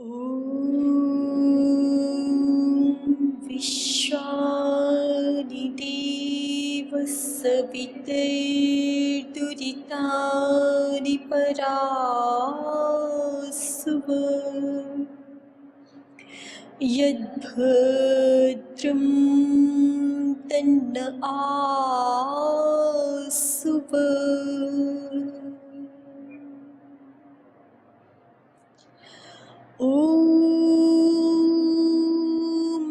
ॐ विश्वानि देवः सवितुर्दुरितानि परासुव यद्भद्रं तन्न आसुव। ॐ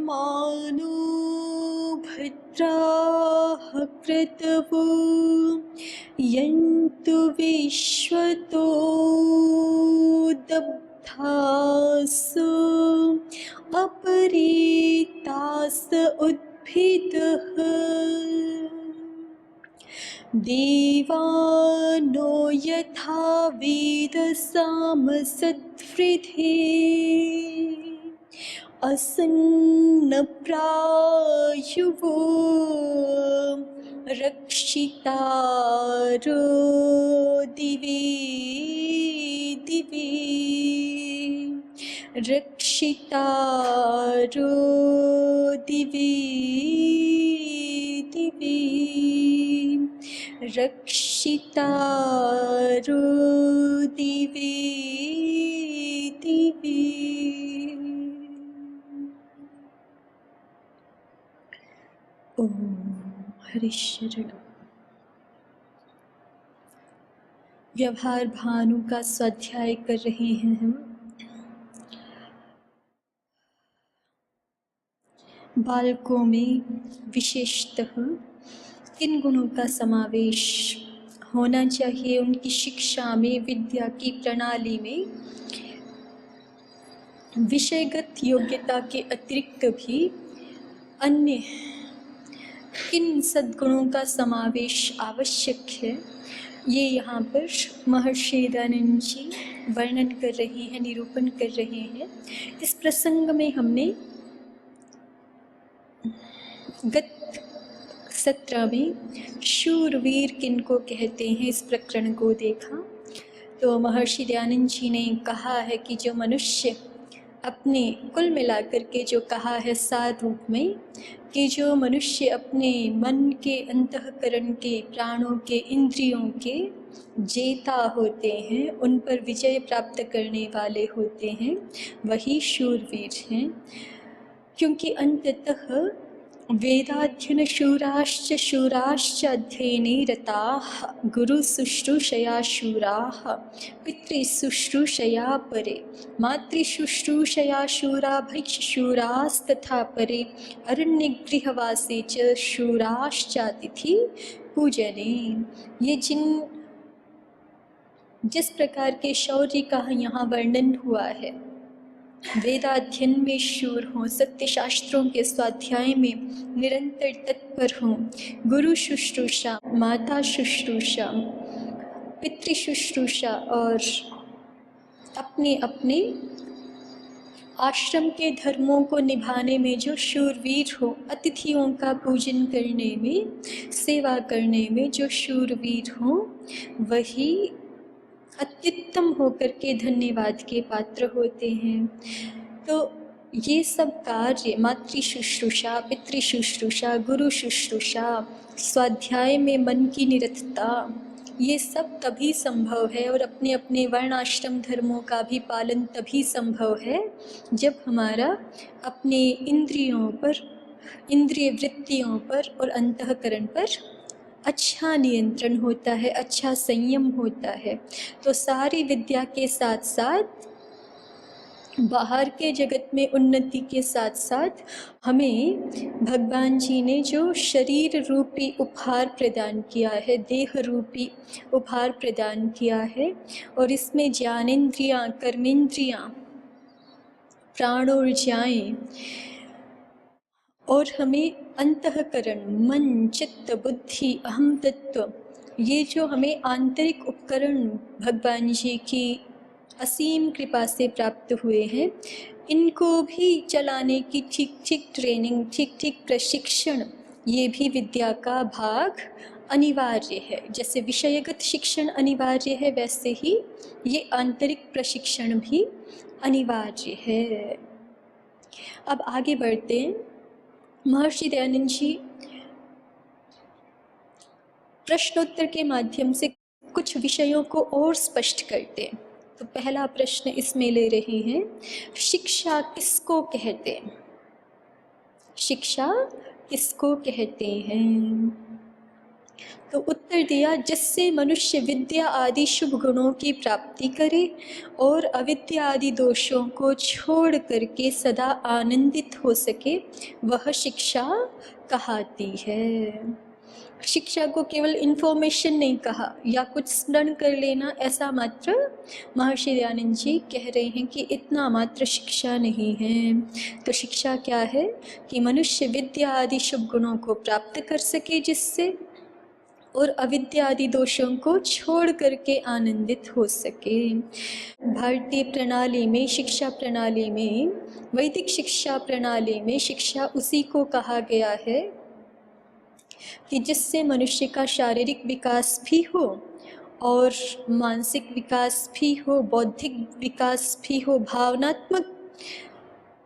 मानो भद्राः क्रतवो यन्तु विश्वतो दग्धासो अपरेतास उद्भिदः देवानो यथा वेदसामसद्वृधे असन्नप्रायुवो रक्षितारो दिवे दिवे रक्षितारो दिवे दिवे रक्षितारो दिवे दिवे। ओम हरिशरण। व्यवहार भानु का स्वाध्याय कर रहे हैं हम। बालकों में विशेषतः किन गुणों का समावेश होना चाहिए उनकी शिक्षा में, विद्या की प्रणाली में। विषयगत योग्यता के अतिरिक्त भी अन्य किन सद्गुणों का समावेश आवश्यक है, ये यहाँ पर महर्षि दयानंद जी वर्णन कर रहे हैं, निरूपण कर रहे हैं। इस प्रसंग में हमने गत सत्र में शूरवीर किनको कहते हैं इस प्रकरण को देखा। तो महर्षि दयानंद जी ने कहा है कि जो मनुष्य अपने कुल मिलाकर के जो कहा है सार रूप में कि जो मनुष्य अपने मन के, अंतःकरण के, प्राणों के, इंद्रियों के जेता होते हैं, उन पर विजय प्राप्त करने वाले होते हैं, वही शूरवीर हैं। क्योंकि अंततः वेदाध्ययन शूराश्च अध्ययने रताः गुरुशुश्रूषया शूराः पितृशुश्रूषया परे मातृशुश्रूषया शूरा भैक्षशूरास्तथा परे अरण्यगृहवासे च शूराश्चातिथि पूजने। ये जिस प्रकार के शौर्य का यहाँ वर्णन हुआ है, वेदाध्ययन में शूर हों, सत्य शास्त्रों के स्वाध्याय में निरंतर तत्पर हों, गुरु शुश्रूषा, माता शुश्रूषा, पितृ शुश्रूषा और अपने अपने आश्रम के धर्मों को निभाने में जो शूरवीर हो, अतिथियों का पूजन करने में, सेवा करने में जो शूरवीर हो, वही अत्युत्तम होकर के धन्यवाद के पात्र होते हैं। तो ये सब कार्य मातृ शुश्रूषा, पितृ शुश्रूषा, गुरु शुश्रूषा, स्वाध्याय में मन की निरतता, ये सब तभी संभव है और अपने अपने वर्णाश्रम धर्मों का भी पालन तभी संभव है जब हमारा अपने इंद्रियों पर, इंद्रिय वृत्तियों पर और अंतःकरण पर अच्छा नियंत्रण होता है, अच्छा संयम होता है। तो सारी विद्या के साथ साथ बाहर के जगत में उन्नति के साथ साथ हमें भगवान जी ने जो शरीर रूपी उपहार प्रदान किया है, देह रूपी उपहार प्रदान किया है, और इसमें ज्ञानेंद्रियाँ, कर्मेंद्रियाँ, प्राणोर्जाएँ और हमें अंतःकरण, मन, चित्त, बुद्धि, अहम तत्व, ये जो हमें आंतरिक उपकरण भगवान जी की असीम कृपा से प्राप्त हुए हैं, इनको भी चलाने की ठीक ठीक ट्रेनिंग, ठीक ठीक प्रशिक्षण, ये भी विद्या का भाग अनिवार्य है। जैसे विषयगत शिक्षण अनिवार्य है, वैसे ही ये आंतरिक प्रशिक्षण भी अनिवार्य है। अब आगे बढ़ते हैं। महर्षि दयानंद जी प्रश्नोत्तर के माध्यम से कुछ विषयों को और स्पष्ट करते हैं। तो पहला प्रश्न इसमें ले रहे हैं, शिक्षा किसको कहते हैं? शिक्षा किसको कहते हैं? तो उत्तर दिया, जिससे मनुष्य विद्या आदि शुभ गुणों की प्राप्ति करे और अविद्या आदि दोषों को छोड़ करके सदा आनंदित हो सके, वह शिक्षा कहलाती है। शिक्षा को केवल इन्फॉर्मेशन नहीं कहा या कुछ स्मरण कर लेना, ऐसा मात्र महर्षि दयानंद जी कह रहे हैं कि इतना मात्र शिक्षा नहीं है। तो शिक्षा क्या है कि मनुष्य विद्या आदि शुभ गुणों को प्राप्त कर सके, जिससे और अविद्या आदि दोषों को छोड़ करके आनंदित हो सके। भारतीय प्रणाली में, शिक्षा प्रणाली में, वैदिक शिक्षा प्रणाली में शिक्षा उसी को कहा गया है कि जिससे मनुष्य का शारीरिक विकास भी हो और मानसिक विकास भी हो, बौद्धिक विकास भी हो, भावनात्मक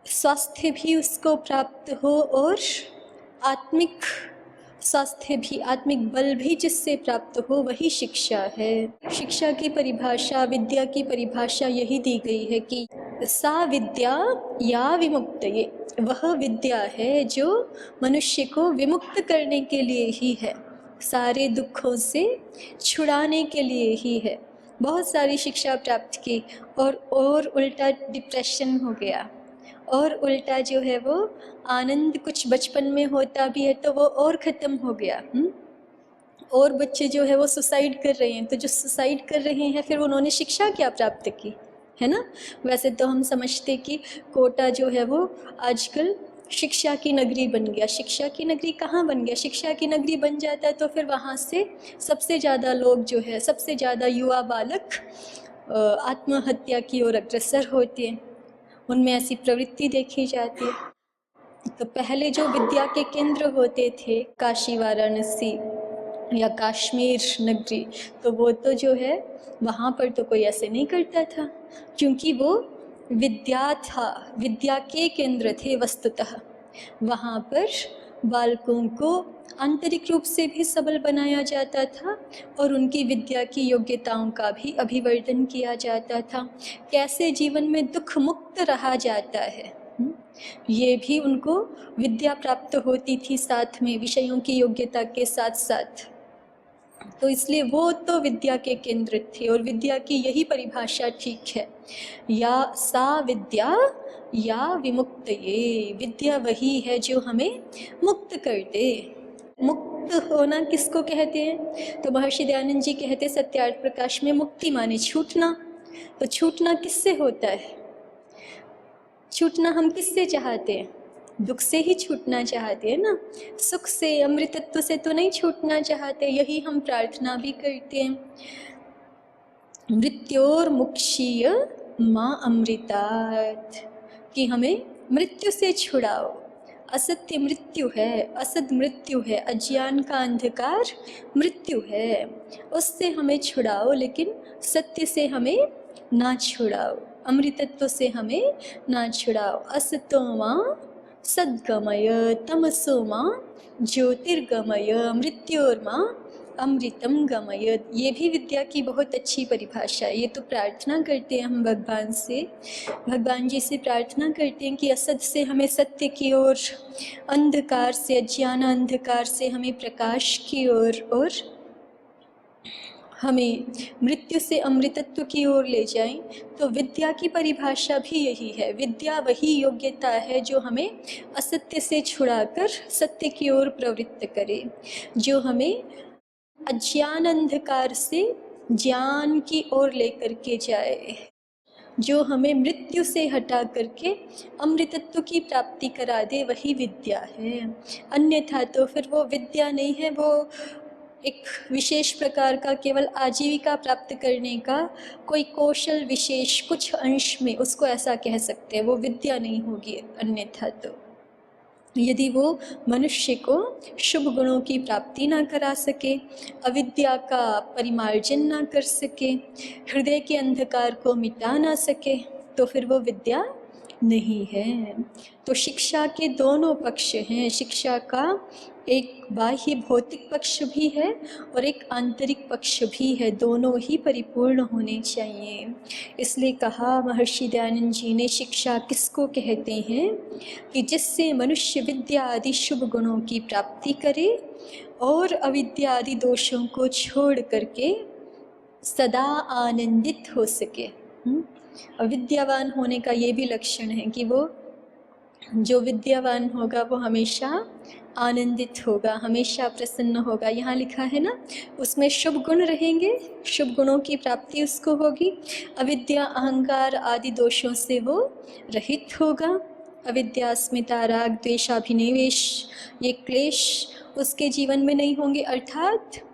स्वास्थ्य भी उसको प्राप्त हो और आत्मिक स्वास्थ्य भी, आत्मिक बल भी जिससे प्राप्त हो, वही शिक्षा है। शिक्षा की परिभाषा, विद्या की परिभाषा यही दी गई है कि सा विद्या या विमुक्तये, वह विद्या है जो मनुष्य को विमुक्त करने के लिए ही है, सारे दुखों से छुड़ाने के लिए ही है। बहुत सारी शिक्षा प्राप्त की और उल्टा डिप्रेशन हो गया, और उल्टा जो है वो आनंद कुछ बचपन में होता भी है तो वो और ख़त्म हो गया। और बच्चे जो है वो सुसाइड कर रहे हैं, तो जो सुसाइड कर रहे हैं फिर उन्होंने शिक्षा क्या प्राप्त की, है ना। वैसे तो हम समझते कि कोटा जो है वो आजकल शिक्षा की नगरी बन गया। शिक्षा की नगरी कहाँ बन गया? शिक्षा की नगरी बन जाता है तो फिर वहाँ से सबसे ज़्यादा लोग जो है, सबसे ज़्यादा युवा बालक आत्महत्या की ओर अग्रसर होते हैं, उनमें ऐसी प्रवृत्ति देखी जाती है। तो पहले जो विद्या के केंद्र होते थे, काशी, वाराणसी या कश्मीर नगरी, तो वो तो जो है वहाँ पर तो कोई ऐसे नहीं करता था, क्योंकि वो विद्या था, विद्या के केंद्र थे वस्तुतः। वहाँ पर बालकों को आंतरिक रूप से भी सबल बनाया जाता था और उनकी विद्या की योग्यताओं का भी अभिवर्धन किया जाता था। कैसे जीवन में दुख मुक्त रहा जाता है, ये भी उनको विद्या प्राप्त होती थी, साथ में विषयों की योग्यता के साथ साथ। तो इसलिए वो तो विद्या के केंद्र थे और विद्या की यही परिभाषा ठीक है, या सा विद्या या विमुक्तये, विद्या वही है जो हमें मुक्त कर दे। मुक्त होना किसको कहते हैं? तो महर्षि दयानंद जी कहते सत्यार्थ प्रकाश में, मुक्ति माने छूटना। तो छूटना किससे होता है? छूटना हम किससे चाहते हैं? दुख से ही छूटना चाहते हैं ना, सुख से, अमृतत्व से तो नहीं छूटना चाहते। यही हम प्रार्थना भी करते हैं, मृत्योर्मुक्षीय माँ अमृतात्, कि हमें मृत्यु से छुड़ाओ। असत्य मृत्यु है, असद मृत्यु है, अज्ञान का अंधकार मृत्यु है, उससे हमें छुड़ाओ, लेकिन सत्य से हमें ना छुड़ाओ, अमृतत्व से हमें ना छुड़ाओ। असतो माँ सद्गमय, तमसो माँ ज्योतिर्गमय, मृत्योर्मा अमृतम गमय। ये भी विद्या की बहुत अच्छी परिभाषा है। ये तो प्रार्थना करते हैं हम भगवान से, भगवान जी से प्रार्थना करते हैं कि असत से हमें सत्य की ओर, अंधकार से, अज्ञान अंधकार से हमें प्रकाश की ओर, और हमें मृत्यु से अमृतत्व की ओर ले जाएं। तो विद्या की परिभाषा भी यही है। विद्या वही योग्यता है जो हमें असत्य से छुड़ाकर सत्य की ओर प्रवृत्त करे, जो हमें अज्ञान अंधकार से ज्ञान की ओर लेकर के जाए, जो हमें मृत्यु से हटा करके अमृतत्व की प्राप्ति करा दे, वही विद्या है। अन्यथा तो फिर वो विद्या नहीं है, वो एक विशेष प्रकार का केवल आजीविका प्राप्त करने का कोई कौशल विशेष कुछ अंश में, उसको ऐसा कह सकते हैं, वो विद्या नहीं होगी। अन्यथा तो यदि वो मनुष्य को शुभ गुणों की प्राप्ति ना करा सके, अविद्या का परिमार्जन ना कर सके, हृदय के अंधकार को मिटा ना सके, तो फिर वो विद्या नहीं है। तो शिक्षा के दोनों पक्ष हैं। शिक्षा का एक बाह्य भौतिक पक्ष भी है और एक आंतरिक पक्ष भी है, दोनों ही परिपूर्ण होने चाहिए। इसलिए कहा महर्षि दयानंद जी ने, शिक्षा किसको कहते हैं कि जिससे मनुष्य विद्या आदि शुभ गुणों की प्राप्ति करे और अविद्या आदि दोषों को छोड़ करके सदा आनंदित हो सके। अविद्यावान होने का ये भी लक्षण है कि वो जो विद्यावान होगा वो हमेशा आनंदित होगा, हमेशा प्रसन्न होगा। यहाँ लिखा है ना, उसमें शुभ गुण रहेंगे, शुभ गुणों की प्राप्ति उसको होगी, अविद्या अहंकार आदि दोषों से वो रहित होगा। अविद्या अस्मिता राग द्वेषाभिनिवेश ये क्लेश उसके जीवन में नहीं होंगे, अर्थात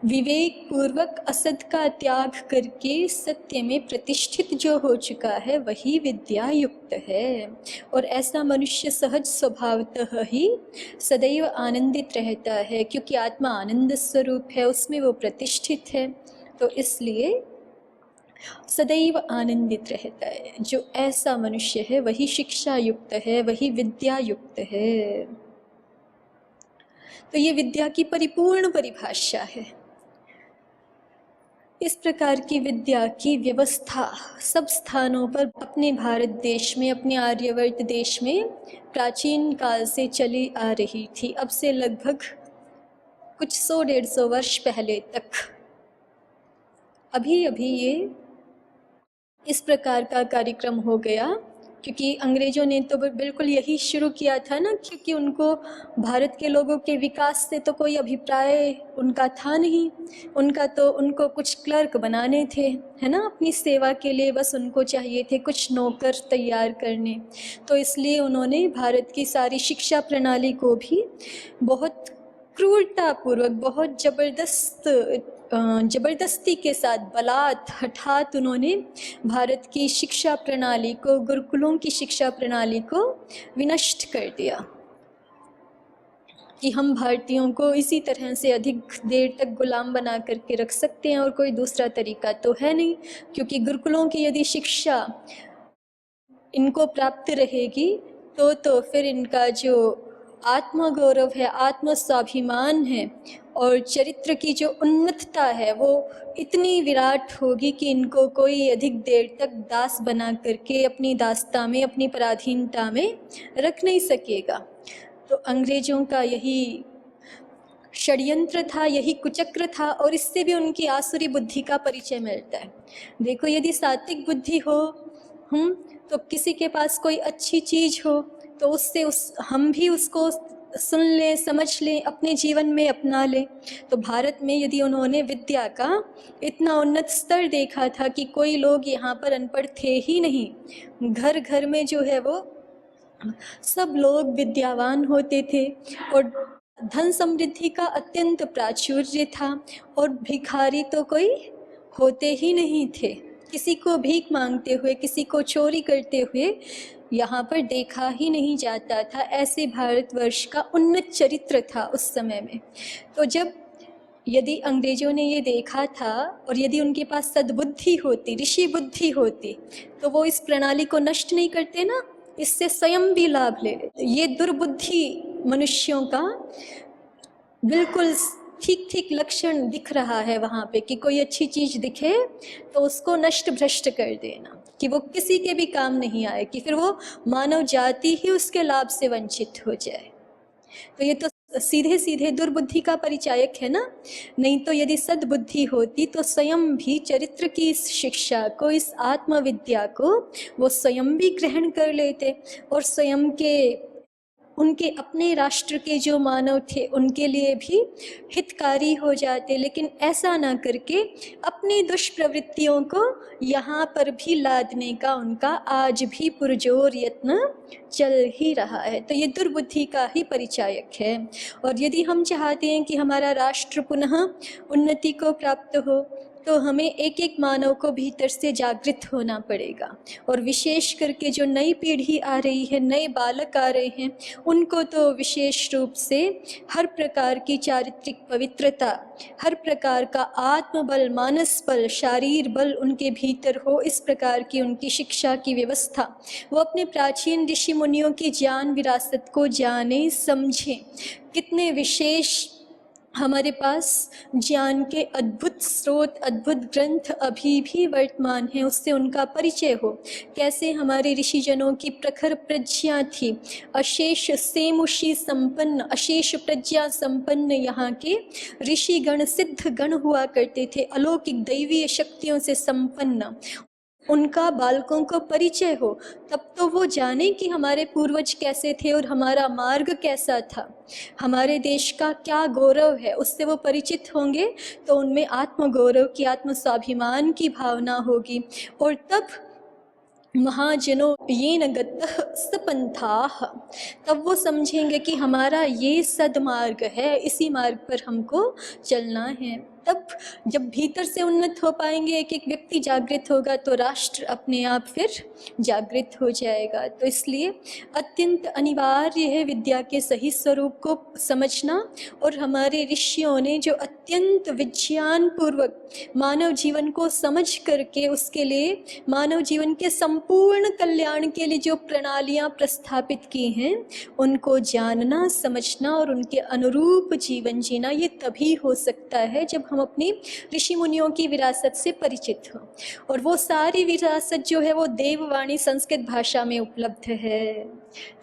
विवेक पूर्वक असत का त्याग करके सत्य में प्रतिष्ठित जो हो चुका है वही विद्या युक्त है। और ऐसा मनुष्य सहज स्वभावतः ही सदैव आनंदित रहता है, क्योंकि आत्मा आनंद स्वरूप है, उसमें वो प्रतिष्ठित है, तो इसलिए सदैव आनंदित रहता है। जो ऐसा मनुष्य है वही शिक्षा युक्त है, वही विद्या युक्त है। तो ये विद्या की परिपूर्ण परिभाषा है। इस प्रकार की विद्या की व्यवस्था सब स्थानों पर अपने भारत देश में, अपने आर्यवर्त देश में प्राचीन काल से चली आ रही थी। अब से लगभग कुछ 100-150 वर्ष पहले तक। अभी अभी ये इस प्रकार का कार्यक्रम हो गया क्योंकि अंग्रेज़ों ने तो बिल्कुल यही शुरू किया था ना, क्योंकि उनको भारत के लोगों के विकास से तो कोई अभिप्राय उनका था नहीं। उनको कुछ क्लर्क बनाने थे, है ना, अपनी सेवा के लिए बस उनको चाहिए थे कुछ नौकर तैयार करने। तो इसलिए उन्होंने भारत की सारी शिक्षा प्रणाली को भी बहुत क्रूरतापूर्वक, बहुत ज़बरदस्ती के साथ, बलात् हठात उन्होंने भारत की शिक्षा प्रणाली को, गुरुकुलों की शिक्षा प्रणाली को विनष्ट कर दिया कि हम भारतीयों को इसी तरह से अधिक देर तक गुलाम बना करके रख सकते हैं और कोई दूसरा तरीका तो है नहीं। क्योंकि गुरुकुलों की यदि शिक्षा इनको प्राप्त रहेगी तो फिर इनका जो आत्मगौरव है, आत्म स्वाभिमान है और चरित्र की जो उन्नतता है वो इतनी विराट होगी कि इनको कोई अधिक देर तक दास बना करके अपनी दासता में, अपनी पराधीनता में रख नहीं सकेगा। तो अंग्रेज़ों का यही षड्यंत्र था, यही कुचक्र था, और इससे भी उनकी आसुरी बुद्धि का परिचय मिलता है। देखो, यदि सात्विक बुद्धि हो तो किसी के पास कोई अच्छी चीज़ हो तो हम भी उसको सुन लें, समझ लें, अपने जीवन में अपना लें। तो भारत में यदि उन्होंने विद्या का इतना उन्नत स्तर देखा था कि कोई लोग यहाँ पर अनपढ़ थे ही नहीं, घर घर में जो है वो सब लोग विद्यावान होते थे और धन समृद्धि का अत्यंत प्राचुर्य था और भिखारी तो कोई होते ही नहीं थे। किसी को भीख मांगते हुए, किसी को चोरी करते हुए यहाँ पर देखा ही नहीं जाता था। ऐसे भारतवर्ष का उन्नत चरित्र था उस समय में। तो जब यदि अंग्रेज़ों ने ये देखा था और यदि उनके पास सद्बुद्धि होती, ऋषि बुद्धि होती, तो वो इस प्रणाली को नष्ट नहीं करते ना, इससे स्वयं भी लाभ ले लेते। ये दुर्बुद्धि मनुष्यों का बिल्कुल ठीक ठीक लक्षण दिख रहा है वहाँ पे कि कोई अच्छी चीज़ दिखे तो उसको नष्ट भ्रष्ट कर देना, कि वो किसी के भी काम नहीं आए, कि फिर वो मानव जाति ही उसके लाभ से वंचित हो जाए। तो ये तो सीधे सीधे दुर्बुद्धि का परिचायक है ना। नहीं तो यदि सद्बुद्धि होती तो स्वयं भी चरित्र की इस शिक्षा को, इस आत्मविद्या को वो स्वयं भी ग्रहण कर लेते और स्वयं के, उनके अपने राष्ट्र के जो मानव थे उनके लिए भी हितकारी हो जाते। लेकिन ऐसा ना करके अपनी दुष्प्रवृत्तियों को यहाँ पर भी लादने का उनका आज भी पुरजोर यत्न चल ही रहा है। तो ये दुर्बुद्धि का ही परिचायक है। और यदि हम चाहते हैं कि हमारा राष्ट्र पुनः उन्नति को प्राप्त हो तो हमें एक एक मानव को भीतर से जागृत होना पड़ेगा। और विशेष करके जो नई पीढ़ी आ रही है, नए बालक आ रहे हैं, उनको तो विशेष रूप से हर प्रकार की चारित्रिक पवित्रता, हर प्रकार का आत्मबल, मानस बल, शारीर बल उनके भीतर हो, इस प्रकार की उनकी शिक्षा की व्यवस्था, वो अपने प्राचीन ऋषि मुनियों की ज्ञान विरासत को जाने समझें। कितने विशेष हमारे पास ज्ञान के अद्भुत स्रोत, अद्भुत ग्रंथ अभी भी वर्तमान हैं, उससे उनका परिचय हो। कैसे हमारे ऋषिजनों की प्रखर प्रज्ञा थी, अशेष सेमुषी संपन्न, अशेष प्रज्ञा संपन्न यहाँ के ऋषिगण, सिद्ध गण हुआ करते थे, अलौकिक दैवीय शक्तियों से संपन्न। उनका बालकों को परिचय हो, तब तो वो जाने कि हमारे पूर्वज कैसे थे और हमारा मार्ग कैसा था, हमारे देश का क्या गौरव है, उससे वो परिचित होंगे। तो उनमें आत्मगौरव की, आत्म स्वाभिमान की भावना होगी। और तब महाजनों ये न गतः सपंथाः, तब वो समझेंगे कि हमारा ये सदमार्ग है, इसी मार्ग पर हमको चलना है। तब जब भीतर से उन्नत हो पाएंगे, एक एक व्यक्ति जागृत होगा, तो राष्ट्र अपने आप फिर जागृत हो जाएगा। तो इसलिए अत्यंत अनिवार्य है विद्या के सही स्वरूप को समझना। और हमारे ऋषियों ने जो अत्यंत विज्ञान पूर्वक मानव जीवन को समझ करके, उसके लिए मानव जीवन के संपूर्ण कल्याण के लिए जो प्रणालियाँ प्रस्थापित की हैं, उनको जानना, समझना और उनके अनुरूप जीवन जीना, ये तभी हो सकता है जब हम अपनी ऋषि मुनियों की विरासत से परिचित हों। और वो सारी विरासत जो है वो देववाणी संस्कृत भाषा में उपलब्ध है।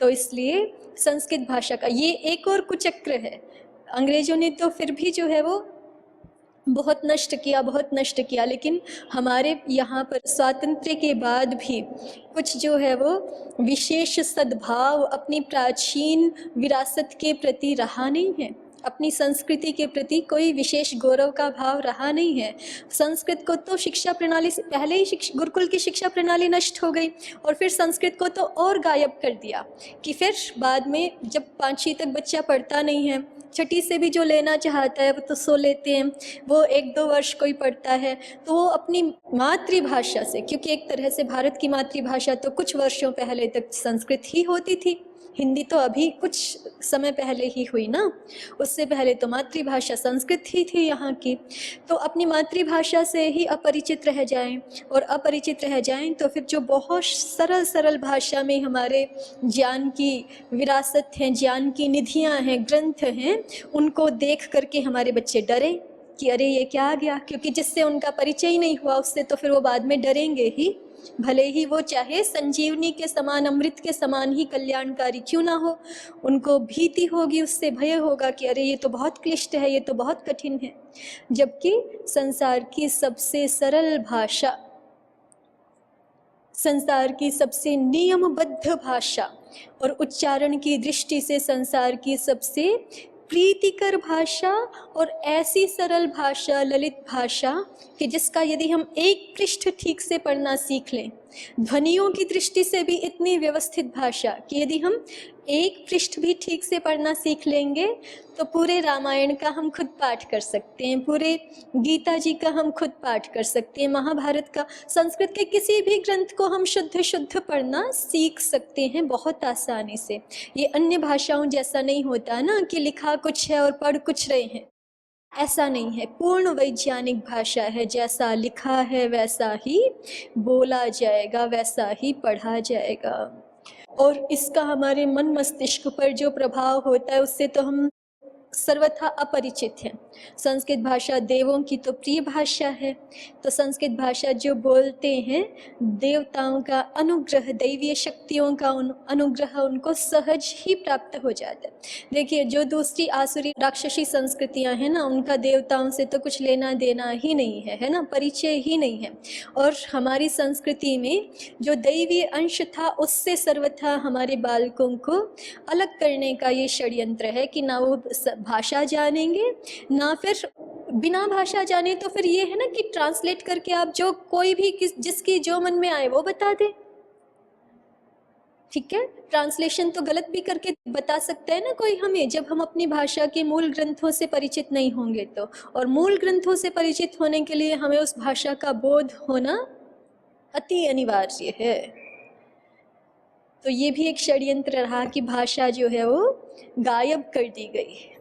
तो इसलिए संस्कृत भाषा का ये एक और कुचक्र है। अंग्रेजों ने तो फिर भी जो है वो बहुत नष्ट किया, लेकिन हमारे यहाँ पर स्वातंत्र्य के बाद भी कुछ जो है वो विशेष सद्भाव अपनी प्राचीन विरासत के प्रति रहा नहीं है, अपनी संस्कृति के प्रति कोई विशेष गौरव का भाव रहा नहीं है। संस्कृत को तो शिक्षा प्रणाली से पहले ही गुरुकुल की शिक्षा प्रणाली नष्ट हो गई, और फिर संस्कृत को तो और गायब कर दिया कि फिर बाद में जब 5वीं तक बच्चा पढ़ता नहीं है, 6ठी से भी जो लेना चाहता है वो तो 100 लेते हैं, वो 1-2 वर्ष कोई पढ़ता है, तो वो अपनी मातृभाषा से, क्योंकि एक तरह से भारत की मातृभाषा तो कुछ वर्षों पहले तक संस्कृत ही होती थी, हिंदी तो अभी कुछ समय पहले ही हुई ना, उससे पहले तो मातृभाषा संस्कृत ही थी यहाँ की। तो अपनी मातृभाषा से ही अपरिचित रह जाएं, और अपरिचित रह जाएं तो फिर जो बहुत सरल भाषा में हमारे ज्ञान की विरासत हैं, ज्ञान की निधियाँ हैं, ग्रंथ हैं, उनको देख करके हमारे बच्चे डरें कि अरे ये क्या आ गया, क्योंकि जिससे उनका परिचय ही नहीं हुआ उससे तो फिर वो बाद में डरेंगे ही, भले ही वो चाहे संजीवनी के समान, अमृत के समान ही कल्याणकारी क्यों ना हो, उनको भीति होगी, उससे भय होगा कि अरे ये तो बहुत क्लिष्ट है, ये तो बहुत कठिन है। जबकि संसार की सबसे सरल भाषा, संसार की सबसे नियमबद्ध भाषा और उच्चारण की दृष्टि से संसार की सबसे प्रीतिकर भाषा और ऐसी सरल भाषा, ललित भाषा कि जिसका यदि हम एक पृष्ठ ठीक से पढ़ना सीख लें, ध्वनियों की दृष्टि से भी इतनी व्यवस्थित भाषा कि यदि हम एक पृष्ठ भी ठीक से पढ़ना सीख लेंगे तो पूरे रामायण का हम खुद पाठ कर सकते हैं, पूरे गीता जी का हम खुद पाठ कर सकते हैं, महाभारत का, संस्कृत के किसी भी ग्रंथ को हम शुद्ध पढ़ना सीख सकते हैं बहुत आसानी से। ये अन्य भाषाओं जैसा नहीं होता ना कि लिखा कुछ है और पढ़ कुछ रहे हैं, ऐसा नहीं है। पूर्ण वैज्ञानिक भाषा है, जैसा लिखा है वैसा ही बोला जाएगा, वैसा ही पढ़ा जाएगा। और इसका हमारे मन मस्तिष्क पर जो प्रभाव होता है उससे तो हम सर्वथा अपरिचित हैं। संस्कृत भाषा देवों की तो प्रिय भाषा है, तो संस्कृत भाषा जो बोलते हैं, देवताओं का अनुग्रह, दैवीय शक्तियों का अनुग्रह उनको सहज ही प्राप्त हो जाता है। देखिए जो दूसरी आसुरी राक्षसी संस्कृतियां हैं ना, उनका देवताओं से तो कुछ लेना देना ही नहीं है ना, परिचय ही नहीं है। और हमारी संस्कृति में जो दैवीय अंश था उससे सर्वथा हमारे बालकों को अलग करने का ये षड्यंत्र है कि ना वो भाषा जानेंगे, ना फिर बिना भाषा जाने तो फिर ये है ना कि ट्रांसलेट करके आप जो कोई भी जिसकी जो मन में आए वो बता दे। ठीक है, ट्रांसलेशन तो गलत भी करके बता सकता है ना कोई हमें, जब हम अपनी भाषा के मूल ग्रंथों से परिचित नहीं होंगे तो। और मूल ग्रंथों से परिचित होने के लिए हमें उस भाषा का बोध होना अति अनिवार्य है। तो ये भी एक षड्यंत्र रहा कि भाषा जो है वो गायब कर दी गई।